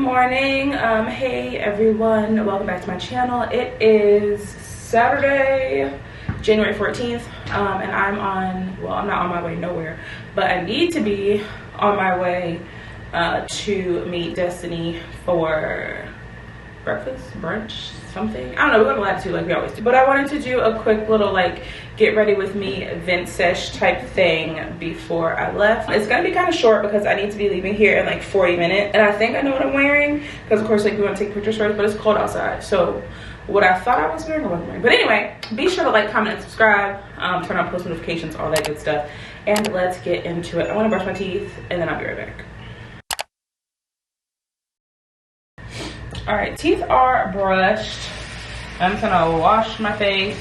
morning. Hey everyone, welcome back to my channel. It is Saturday, January 14th, and I'm not on my way nowhere, but I need to be on my way to meet Destiny for breakfast, brunch, something. I don't know, we're going to Latitude like we always do. But I wanted to do a quick little like get ready with me event sesh type thing before I left. It's going to be kind of short because I need to be leaving here in like 40 minutes. And I think I know what I'm wearing because of course like we want to take pictures first, but it's cold outside. So what I thought I was wearing, I wasn't wearing. But anyway, be sure to like, comment, and subscribe. Turn on post notifications, all that good stuff. And let's get into it. I want to brush my teeth and then I'll be right back. All right, teeth are brushed. I'm just gonna wash my face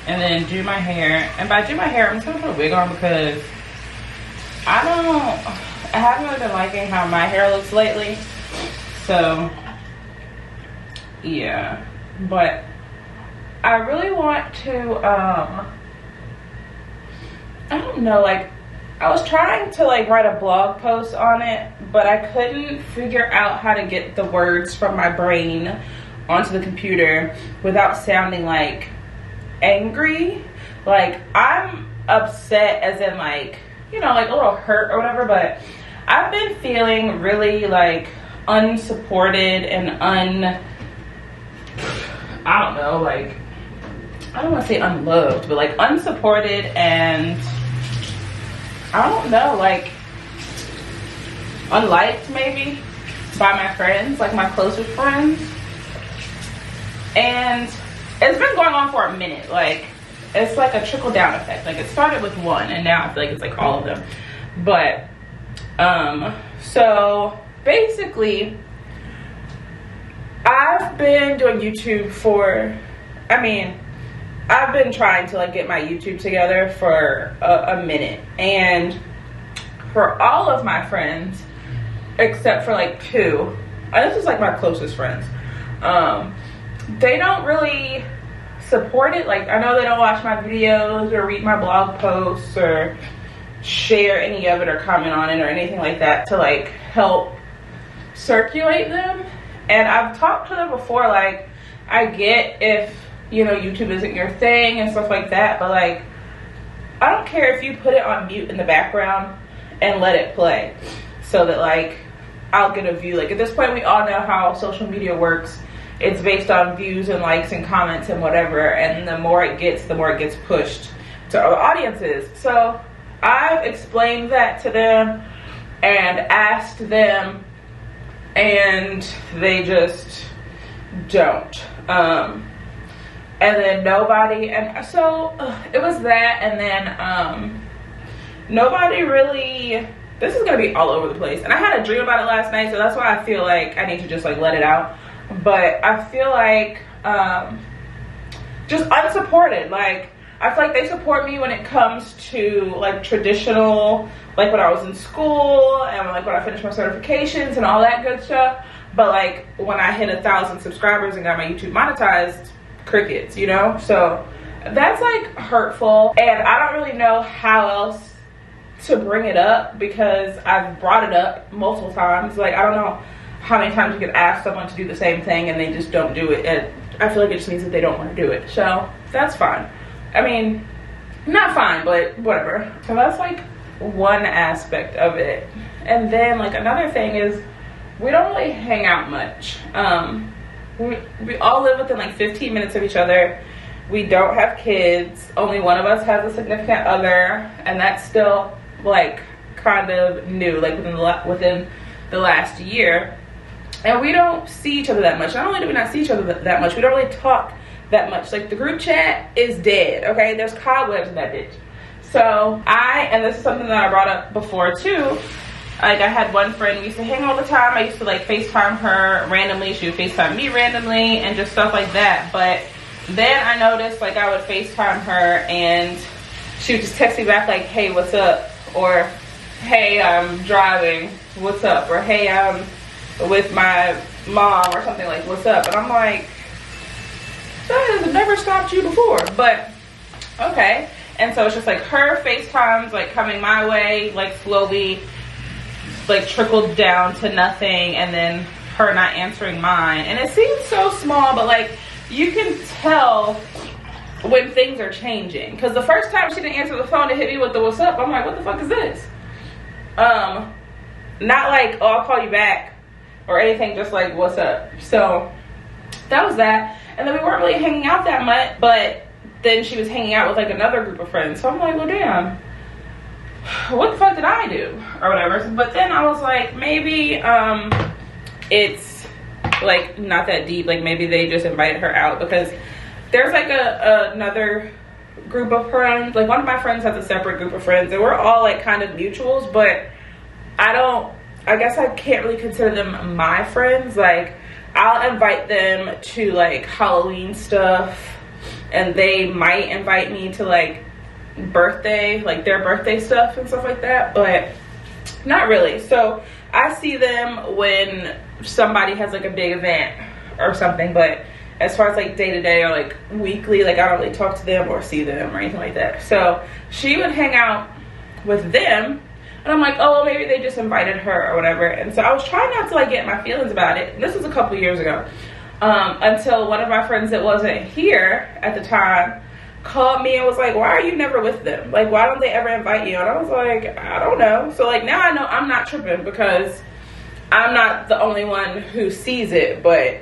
and then do my hair. And by do my hair, I'm just gonna put a wig on because I haven't really been liking how my hair looks lately. So yeah, but I really want to, I don't know, like I was trying to like write a blog post on it, but I couldn't figure out how to get the words from my brain onto the computer without sounding like angry. Like I'm upset as in like, you know, like a little hurt or whatever, but I've been feeling really like unsupported and I don't know, like, I don't want to say unloved, but like unsupported and I don't know, like unliked maybe by my friends, like my closest friends. And it's been going on for a minute. Like it's like a trickle down effect. Like it started with one and now I feel like it's like all of them. But so basically I've been doing YouTube for, I've been trying to like get my YouTube together for a minute, and for all of my friends except for like two, and this is like my closest friends, they don't really support it. Like I know they don't watch my videos or read my blog posts or share any of it or comment on it or anything like that to like help circulate them. And I've talked to them before, like I get if, you know, YouTube isn't your thing and stuff like that, but like I don't care if you put it on mute in the background and let it play so that like I'll get a view. Like at this point we all know how social media works. It's based on views and likes and comments and whatever, and the more it gets pushed to other audiences. So I've explained that to them and asked them, and they just don't. And then nobody, and so it was that, and then nobody really, this is gonna be all over the place. And I had a dream about it last night, so that's why I feel like I need to just like let it out. But I feel like just unsupported. Like I feel like they support me when it comes to like traditional, like when I was in school and like when I finished my certifications and all that good stuff. But like when I hit 1,000 subscribers and got my YouTube monetized, crickets, you know? So that's like hurtful, and I don't really know how else to bring it up because I've brought it up multiple times. Like I don't know how many times you could ask someone to do the same thing and they just don't do it, and I feel like it just means that they don't want to do it. So that's fine. I mean, not fine, but whatever. So that's like one aspect of it. And then like another thing is we don't really hang out much. We all live within like 15 minutes of each other. We don't have kids. Only one of us has a significant other, and that's still like kind of new, like within the last year. And we don't see each other that much. Not only do we not see each other that much, we don't really talk that much. Like the group chat is dead, okay? There's cobwebs in that bitch. So and this is something that I brought up before too, like I had one friend, we used to hang all the time. I used to like FaceTime her randomly, she would FaceTime me randomly and just stuff like that. But then I noticed like I would FaceTime her and she would just text me back like, hey, what's up? Or hey, I'm driving, what's up? Or hey, I'm with my mom, or something like, what's up? And I'm like, that has never stopped you before, but okay. And so it's just like her FaceTimes like coming my way, like slowly like trickled down to nothing, and then her not answering mine. And it seems so small, but like you can tell when things are changing. Because the first time she didn't answer the phone to hit me with the what's up, I'm like, what the fuck is this? Not like, oh, I'll call you back or anything, just like, what's up? So that was that. And then we weren't really hanging out that much, but then she was hanging out with like another group of friends. So I'm like, well, damn, what the fuck did I do? Or whatever. But then I was like, maybe it's like not that deep. Like maybe they just invited her out, because there's like another group of friends. Like one of my friends has a separate group of friends, and we're all like kind of mutuals, but I guess I can't really consider them my friends. Like I'll invite them to like Halloween stuff, and they might invite me to like birthday, like their birthday stuff and stuff like that, but not really. So I see them when somebody has like a big event or something, but as far as like day to day or like weekly, like I don't really talk to them or see them or anything like that. So she would hang out with them, and I'm like, oh, well, maybe they just invited her or whatever. And so I was trying not to like get my feelings about it. This was a couple years ago, until one of my friends that wasn't here at the time called me and was like, why are you never with them? Like, why don't they ever invite you? And I was like, I don't know. So like now I know I'm not tripping, because I'm not the only one who sees it, but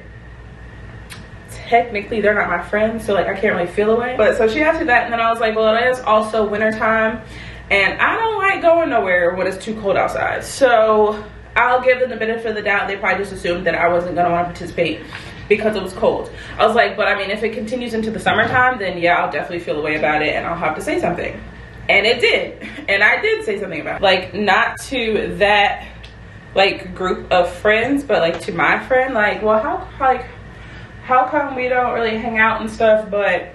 technically they're not my friends, so like I can't really feel away. But so she asked me that, and then I was like, well, it is also winter time, and I don't like going nowhere when it's too cold outside. So I'll give them the benefit of the doubt. They probably just assumed that I wasn't gonna want to participate because it was cold. I was like, but I mean, if it continues into the summertime, then yeah, I'll definitely feel a way about it, and I'll have to say something. And it did, and I did say something about it. Like not to that like group of friends, but like to my friend, like, well, how come we don't really hang out and stuff? But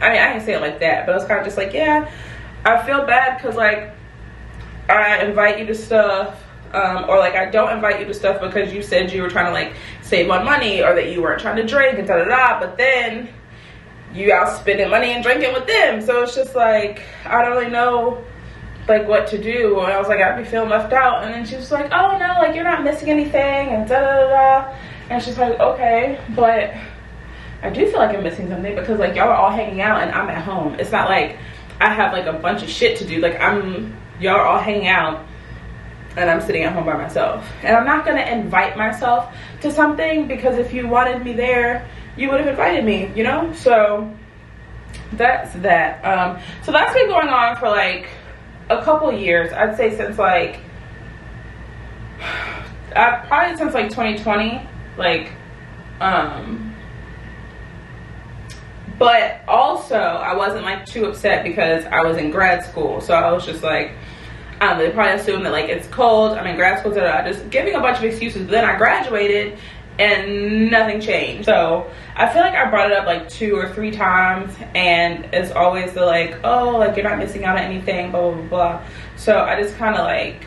I mean, I didn't say it like that, but I was kind of just like, yeah, I feel bad because like I invite you to stuff, or like I don't invite you to stuff because you said you were trying to like save on money, or that you weren't trying to drink and da da da, but then you out spending money and drinking with them. So it's just like I don't really know like what to do. And I was like, I'd be feeling left out. And then she was like, oh no, like you're not missing anything and da da da da. And she's like, okay, but I do feel like I'm missing something, because like y'all are all hanging out and I'm at home. It's not like I have like a bunch of shit to do. Like y'all are all hanging out and I'm sitting at home by myself. And I'm not gonna invite myself to something, because if you wanted me there, you would have invited me, you know? So that's that. So that's been going on for like a couple years. I'd say since like, probably since like 2020. Like, but also I wasn't like too upset because I was in grad school. So I was just like, I don't know, they probably assumed that like it's cold, I'm in grad school, just giving a bunch of excuses. But then I graduated and nothing changed. So I feel like I brought it up like 2 or 3 times, and it's always the like, oh, like you're not missing out on anything, blah blah blah. So I just kind of like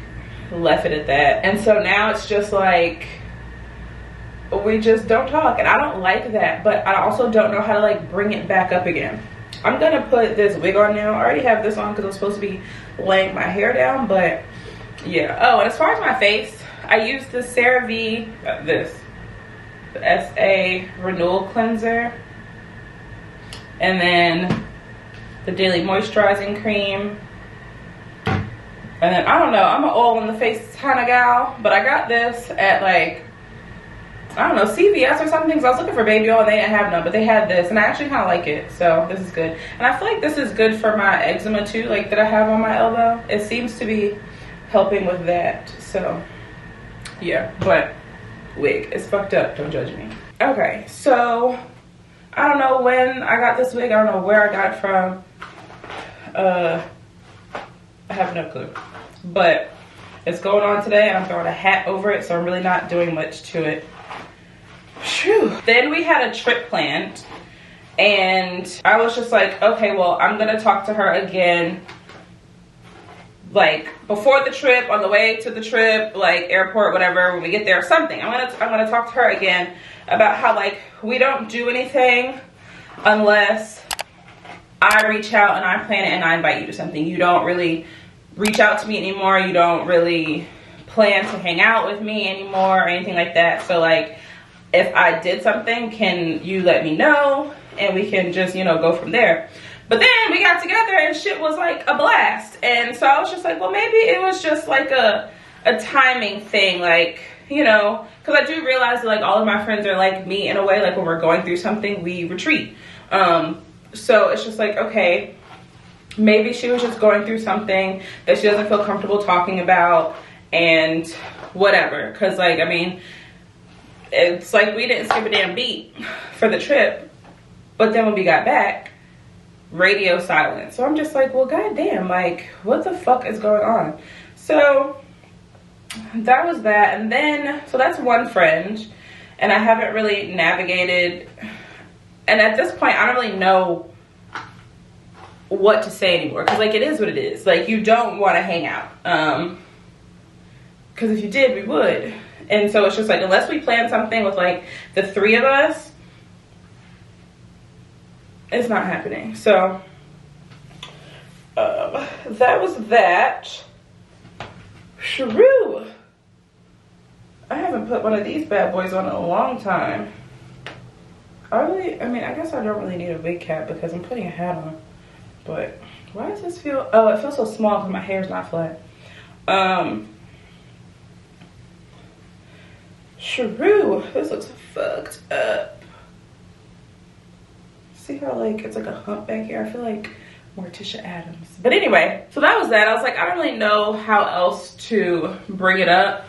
left it at that. And so now it's just like we just don't talk, and I don't like that, but I also don't know how to like bring it back up again. I'm gonna put this wig on now. I already have this on because I'm supposed to be laying my hair down, but yeah. Oh, and as far as my face, I use the CeraVe, the SA Renewal Cleanser, and then the Daily Moisturizing Cream. And then I don't know, I'm an oil in the face kind of gal, but I got this at like, I don't know, CVS or something, because I was looking for baby oil and they didn't have none, but they had this, and I actually kind of like it, so this is good. And I feel like this is good for my eczema too, like that I have on my elbow. It seems to be helping with that, so yeah. But wig, it's fucked up, don't judge me. Okay, so I don't know when I got this wig, I don't know where I got it from. I have no clue, but it's going on today, and I'm throwing a hat over it, so I'm really not doing much to it. Whew. Then we had a trip planned, and I was just like, okay, well, I'm gonna talk to her again, like before the trip, on the way to the trip, like airport, whatever, when we get there or something. I'm gonna talk to her again about how like we don't do anything unless I reach out and I plan it and I invite you to something. You don't really reach out to me anymore. You don't really plan to hang out with me anymore or anything like that. So like, if I did something, can you let me know? And we can just, you know, go from there. But then we got together and shit was like a blast. And so I was just like, well, maybe it was just like a timing thing. Like, you know, because I do realize that like all of my friends are like me in a way. Like when we're going through something, we retreat. So it's just like, okay, maybe she was just going through something that she doesn't feel comfortable talking about and whatever. Because like, I mean, it's like we didn't skip a damn beat for the trip. But then when we got back, radio silence. So I'm just like, well, goddamn, like, what the fuck is going on? So that was that. And then, so that's one friend. And I haven't really navigated. And at this point, I don't really know what to say anymore. Because, like, it is what it is. Like, you don't want to hang out. Because if you did, we would. And so it's just like, unless we plan something with, like, the three of us, it's not happening. So that was that. Shrew. I haven't put one of these bad boys on in a long time. I mean, I guess I don't really need a wig cap because I'm putting a hat on. But why does this feel, oh, it feels so small because my hair's not flat. Shrew, this looks fucked up. See how like it's like a hump back here? I feel like Morticia Adams. But anyway, so that was that. I was like, I don't really know how else to bring it up.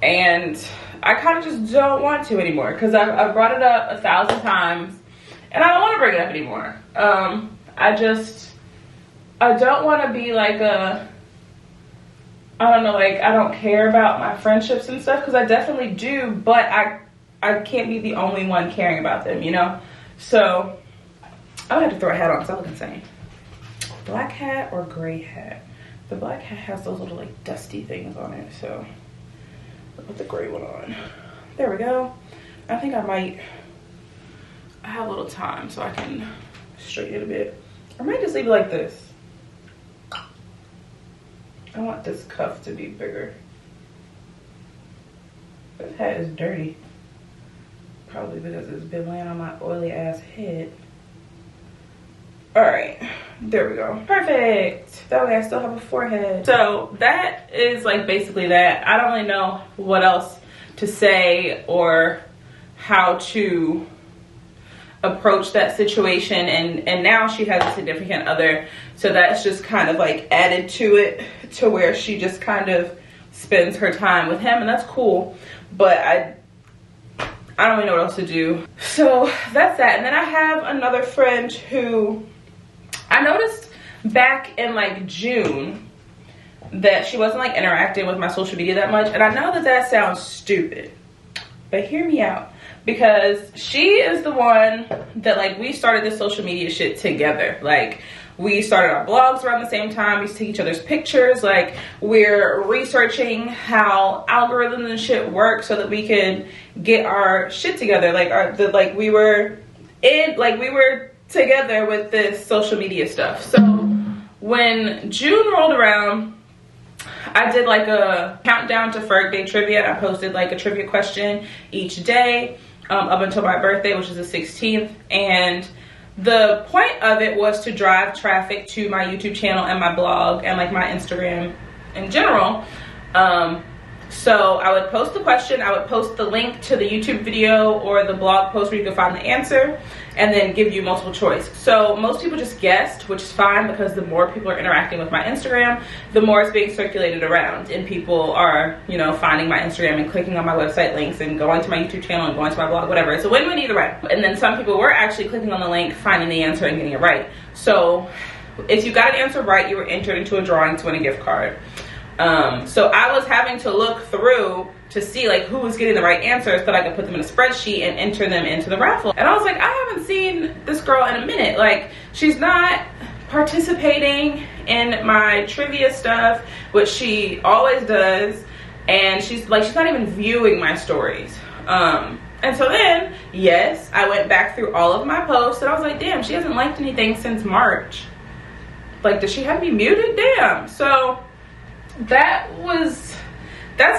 And I kind of just don't want to anymore because I've brought it up 1,000 times and I don't want to bring it up anymore. I don't want to be like I don't know, like I don't care about my friendships and stuff because I definitely do, but I can't be the only one caring about them, you know? So I would have to throw a hat on because I look insane. Black hat or gray hat? The black hat has those little like dusty things on it, so I'll put the gray one on. There we go. I think I have a little time so I can straighten it a bit. I might just leave it like this. I want this cuff to be bigger. This hat is dirty. Probably because it's been laying on my oily ass head. All right, there we go. Perfect. That way I still have a forehead. So that is like basically that. I don't really know what else to say or how to approach that situation. And now she has a significant other. So that's just kind of like added to it to where she just kind of spends her time with him, and that's cool. But I don't really know what else to do. So that's that. And then I have another friend who I noticed back in like June that she wasn't like interacting with my social media that much. And I know that that sounds stupid, but hear me out. Because she is the one that like we started this social media shit together. Like we started our blogs around the same time. We used to take each other's pictures. Like we're researching how algorithms and shit work so that we can get our shit together. Like we were together with this social media stuff. So when June rolled around, I did like a countdown to Ferg Day trivia. I posted like a trivia question each day up until my birthday, which is the 16th. And the point of it was to drive traffic to my YouTube channel and my blog and like my Instagram in general. So I would post the question, I would post the link to the YouTube video or the blog post where you can find the answer, and then give you multiple choice. So most people just guessed, which is fine because the more people are interacting with my Instagram, the more it's being circulated around, and people are, you know, finding my Instagram and clicking on my website links and going to my YouTube channel and going to my blog, whatever. It's a win-win either way. And then some people were actually clicking on the link, finding the answer and getting it right. So if you got an answer right, you were entered into a drawing to win a gift card. So I was having to look through to see like who was getting the right answers so that I could put them in a spreadsheet and enter them into the raffle. And I was like, I haven't seen this girl in a minute. Like, she's not participating in my trivia stuff, which she always does, and she's not even viewing my stories. And so then, yes, I went back through all of my posts and I was like, damn, she hasn't liked anything since March. Like, did she have me muted? Damn. So that's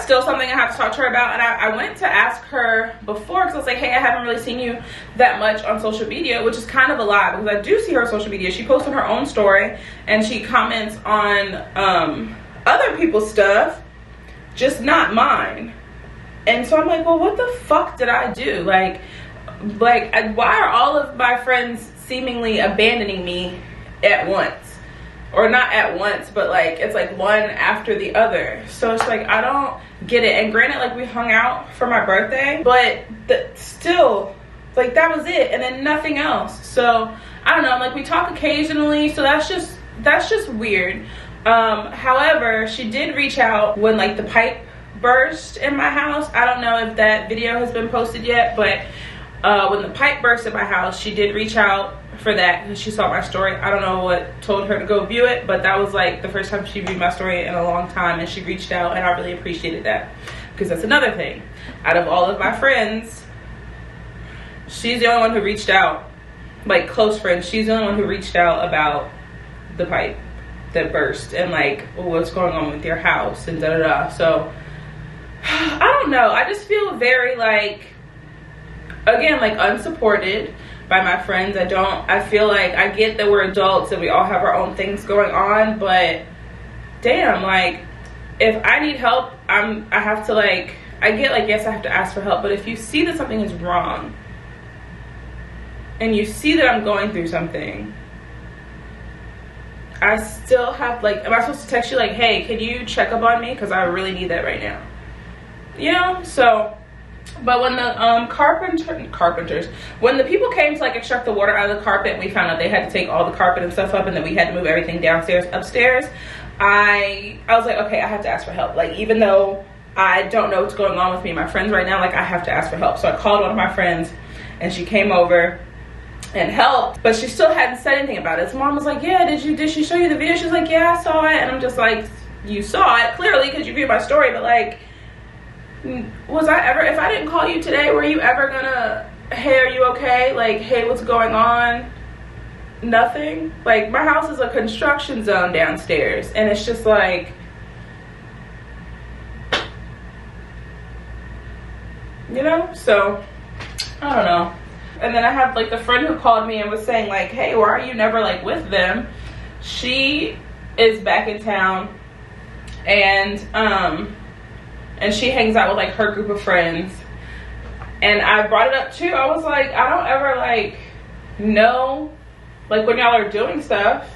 still something I have to talk to her about. And I went to ask her before, because I was like, hey, I haven't really seen you that much on social media, which is kind of a lie, because I do see her on social media. She posts on her own story, and she comments on other people's stuff, just not mine. And so I'm like, well, what the fuck did I do? Like why are all of my friends seemingly abandoning me at once? Or not at once, but like it's like one after the other. So it's like, I don't get it. And granted, like we hung out for my birthday, but still, like that was it, and then nothing else. So I don't know, like we talk occasionally, so that's just weird. However, she did reach out when like the pipe burst in my house. I don't know if that video has been posted yet, but when the pipe burst in my house, she did reach out for that because she saw my story. I don't know what told her to go view it, but that was like the first time she viewed my story in a long time, and she reached out, and I really appreciated that, because that's another thing. Out of all of my friends, she's the only one who reached out, like close friends, she's the only one who reached out about the pipe that burst and like what's going on with your house and da-da-da. So I don't know, I just feel very like, again, like unsupported by my friends. I feel like, I get that we're adults and we all have our own things going on, but damn, like if I need help, I have to like, I get like, yes, I have to ask for help, but if you see that something is wrong and you see that I'm going through something, I still have like, am I supposed to text you like, hey, can you check up on me, because I really need that right now, you know? So but when the carpenters, when the people came to like extract the water out of the carpet, and we found out they had to take all the carpet and stuff up, and then we had to move everything downstairs, upstairs, I was like, okay, I have to ask for help. Like, even though I don't know what's going on with me and my friends right now, like I have to ask for help. So I called one of my friends, and she came over and helped, but she still hadn't said anything about it. So mom was like, yeah, did she show you the video? She's like, yeah, I saw it. And I'm just like, you saw it clearly because you viewed my story, but like, was I ever, if I didn't call you today, were you ever gonna, hey, are you okay? Like, hey, what's going on? Nothing. Like, my house is a construction zone downstairs, and it's just like, you know? So I don't know. And then I have like the friend who called me and was saying like, hey, why are you never like with them? She is back in town, and she hangs out with like her group of friends, and I brought it up too. I was like, I don't ever like know like when y'all are doing stuff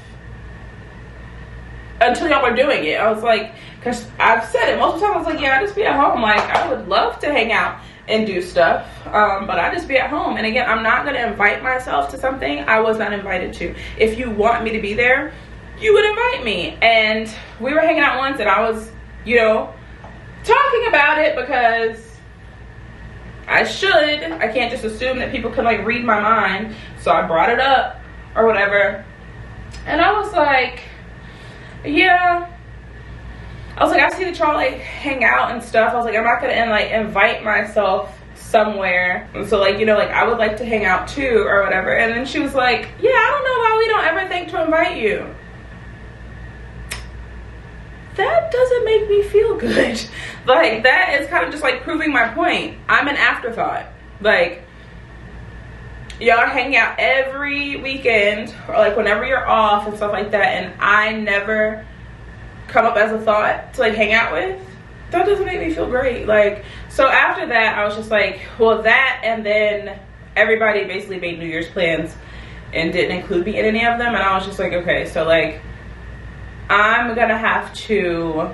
until y'all are doing it. I was like, because I've said it most of the time, I was like, yeah, I just be at home. Like, I would love to hang out and do stuff, but I just be at home. And again, I'm not gonna invite myself to something I was not invited to. If you want me to be there, you would invite me. And we were hanging out once, and I was, you know, talking about it because I can't just assume that people can like read my mind. So I brought it up or whatever, and I was like, yeah, I was like, I see that y'all like hang out and stuff. I was like, I'm not gonna like invite myself somewhere, so like, you know, like I would like to hang out too or whatever. And then she was like, yeah, I don't know why we don't ever think to invite you. That doesn't make me feel good. Like, that is kind of just like proving my point. I'm an afterthought. Like, y'all hang out every weekend or like whenever you're off and stuff like that, and I never come up as a thought to like hang out with. That doesn't make me feel great. Like, so after that, I was just like, well, that, and then everybody basically made New Year's plans and didn't include me in any of them. And I was just like, okay, so like, I'm gonna have to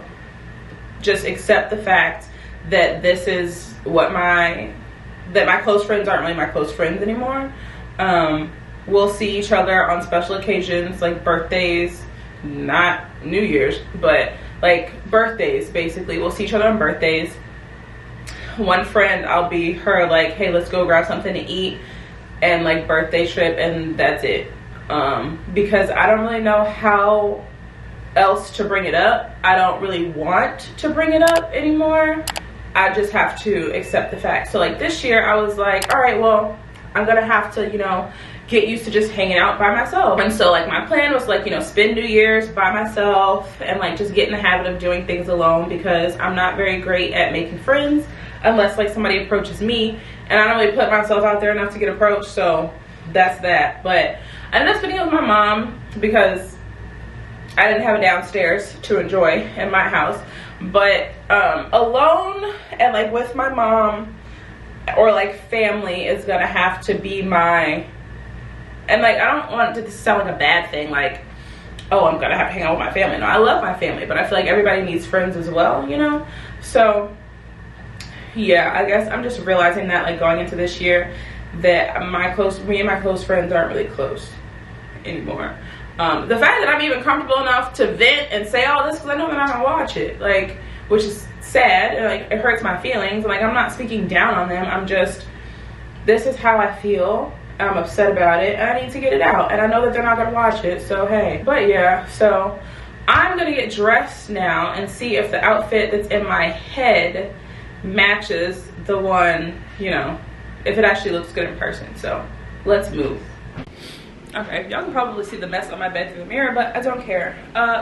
just accept the fact that this is what my close friends aren't really my close friends anymore. We'll see each other on special occasions, like birthdays, not New Year's, but like birthdays, basically. We'll see each other on birthdays. One friend, I'll be her like, hey, let's go grab something to eat, and like birthday trip, and that's it. Because I don't really know how else to bring it up. I don't really want to bring it up anymore. I just have to accept the fact. So like this year I was like, all right, well, I'm gonna have to, you know, get used to just hanging out by myself. And so like my plan was like, you know, spend New Year's by myself and like just get in the habit of doing things alone, because I'm not very great at making friends unless like somebody approaches me, and I don't really put myself out there enough to get approached. So that's that. But I ended up spending it with my mom because I didn't have a downstairs to enjoy in my house. But alone and like with my mom or like family is gonna have to be my, and like I don't want it to sound like a bad thing, like, oh, I'm gonna have to hang out with my family. No, I love my family, but I feel like everybody needs friends as well, you know? So yeah, I guess I'm just realizing that like going into this year that me and my close friends aren't really close anymore. The fact that I'm even comfortable enough to vent and say all this because I know they're not gonna watch it, like, which is sad, and like it hurts my feelings. Like, I'm not speaking down on them, I'm just, this is how I feel. I'm upset about it and I need to get it out, and I know that they're not gonna watch it, so hey. But yeah, so I'm gonna get dressed now and see if the outfit that's in my head matches the one, you know, if it actually looks good in person. So let's move. Okay, y'all can probably see the mess on my bed through the mirror, but I don't care.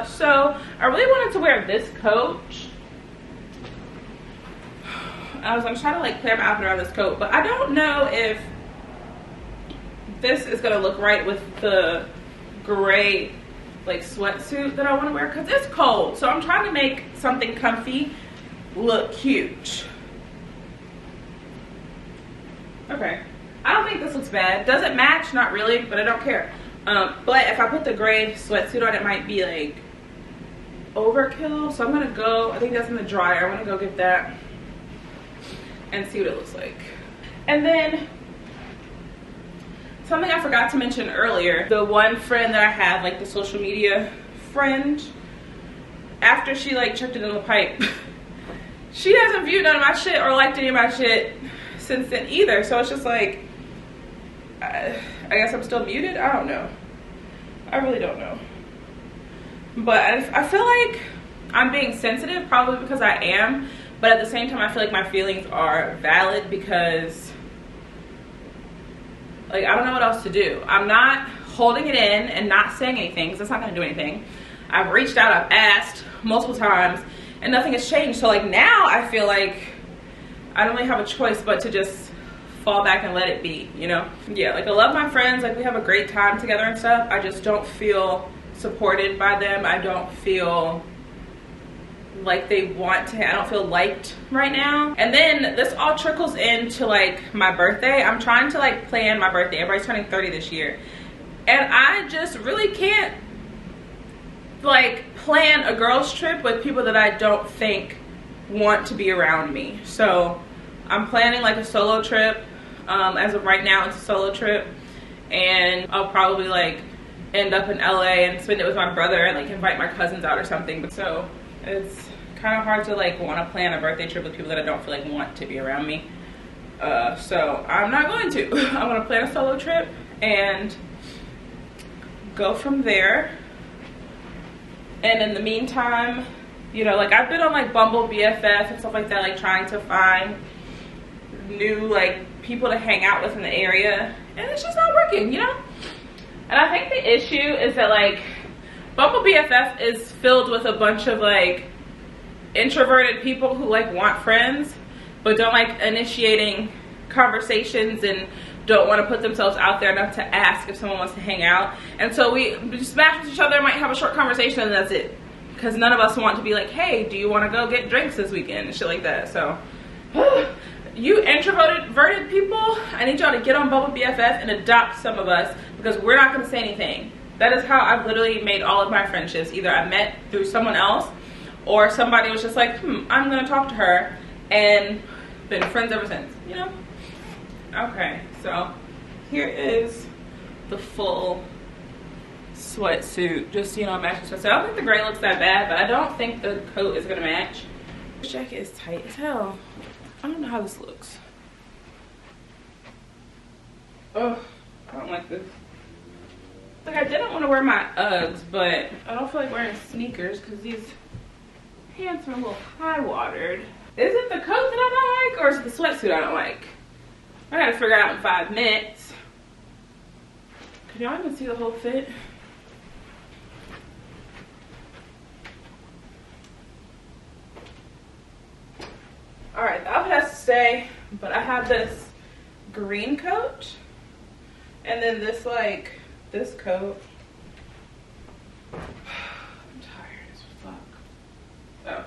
So I really wanted to wear this coat. I'm trying to like plan my outfit around this coat, but I don't know if this is gonna look right with the gray like sweatsuit that I want to wear, because it's cold. So I'm trying to make something comfy look cute. Okay, I don't think this looks bad. Does it match? Not really, but I don't care. But if I put the gray sweatsuit on, it might be like overkill. So I'm gonna go, I think that's in the dryer. I'm gonna go get that and see what it looks like. And then something I forgot to mention earlier, the one friend that I have, like the social media friend, after she like checked it in the pipe, she hasn't viewed none of my shit or liked any of my shit since then either. So it's just like, I guess I'm still muted. I don't know. I really don't know. But I feel like I'm being sensitive, probably because I am. But at the same time, I feel like my feelings are valid because, like, I don't know what else to do. I'm not holding it in and not saying anything because that's not going to do anything. I've reached out, I've asked multiple times, and nothing has changed. So, like, now I feel like I don't really have a choice but to just fall back and let it be, you know? Yeah, like, I love my friends. Like, we have a great time together and stuff. I just don't feel supported by them. I don't feel like they want to, I don't feel liked right now. And then this all trickles into like my birthday. I'm trying to like plan my birthday. Everybody's turning 30 this year. And I just really can't like plan a girls trip with people that I don't think want to be around me. So I'm planning like a solo trip. As of right now, it's a solo trip. And I'll probably like end up in LA and spend it with my brother and like invite my cousins out or something. But so it's kind of hard to like want to plan a birthday trip with people that I don't feel like want to be around me. So I'm not going to. I'm going to plan a solo trip and go from there. And in the meantime, you know, like I've been on like Bumble BFF and stuff like that, like trying to find new like people to hang out with in the area, and it's just not working, you know? And I think the issue is that like Bumble BFF is filled with a bunch of like introverted people who like want friends but don't like initiating conversations and don't want to put themselves out there enough to ask if someone wants to hang out. And so we just match with each other, might have a short conversation, and that's it, because none of us want to be like, hey, do you want to go get drinks this weekend and shit like that. So you introverted people, I need y'all to get on Bumble BFF and adopt some of us, because we're not going to say anything. That is how I've literally made all of my friendships. Either I met through someone else, or somebody was just like, I'm gonna talk to her, and been friends ever since, you know? Okay, so here is the full sweatsuit, just, you know, matching sweatsuit. I don't think the gray looks that bad, but I don't think the coat is gonna match. This jacket is tight as hell. I don't know how this looks. Oh, I don't like this. Like, I didn't want to wear my Uggs, but I don't feel like wearing sneakers because these pants are a little high-watered. Is it the coat that I don't like, or is it the sweatsuit I don't like? I gotta figure it out in 5 minutes. Can y'all even see the whole fit? All right, the outfit has to stay, but I have this green coat and then this like this coat. I'm tired as fuck. Oh.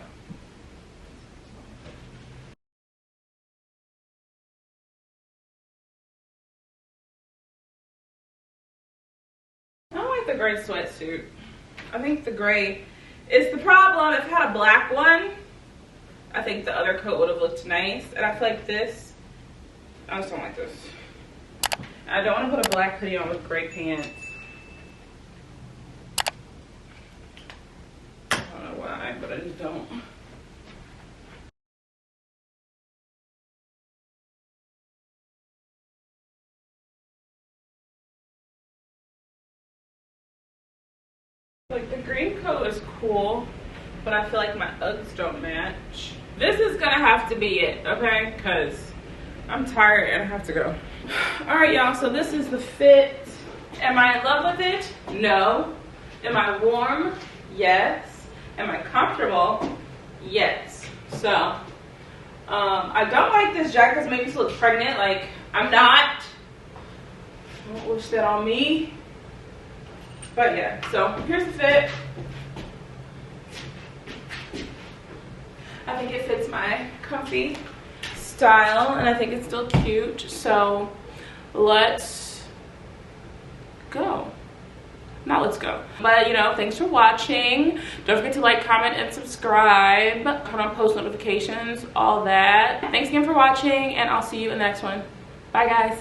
I don't like the gray sweatsuit. I think the gray is the problem. If I had a black one, I think the other coat would have looked nice. And I feel like this, I just don't like this. I don't want to put a black hoodie on with gray pants. I don't know why, but I just don't. Like the green coat is cool, but I feel like my Uggs don't match. This is gonna have to be it, okay? Cause I'm tired and I have to go. All right, y'all, so this is the fit. Am I in love with it? No. Am I warm? Yes. Am I comfortable? Yes. So, I don't like this jacket because it makes me look pregnant. Like, I'm not. I don't wish that on me. But yeah, so here's the fit. I think it fits my comfy style and I think it's still cute. So let's go. Not let's go. But you know, thanks for watching. Don't forget to like, comment, and subscribe. Turn on post notifications, all that. Thanks again for watching and I'll see you in the next one. Bye guys.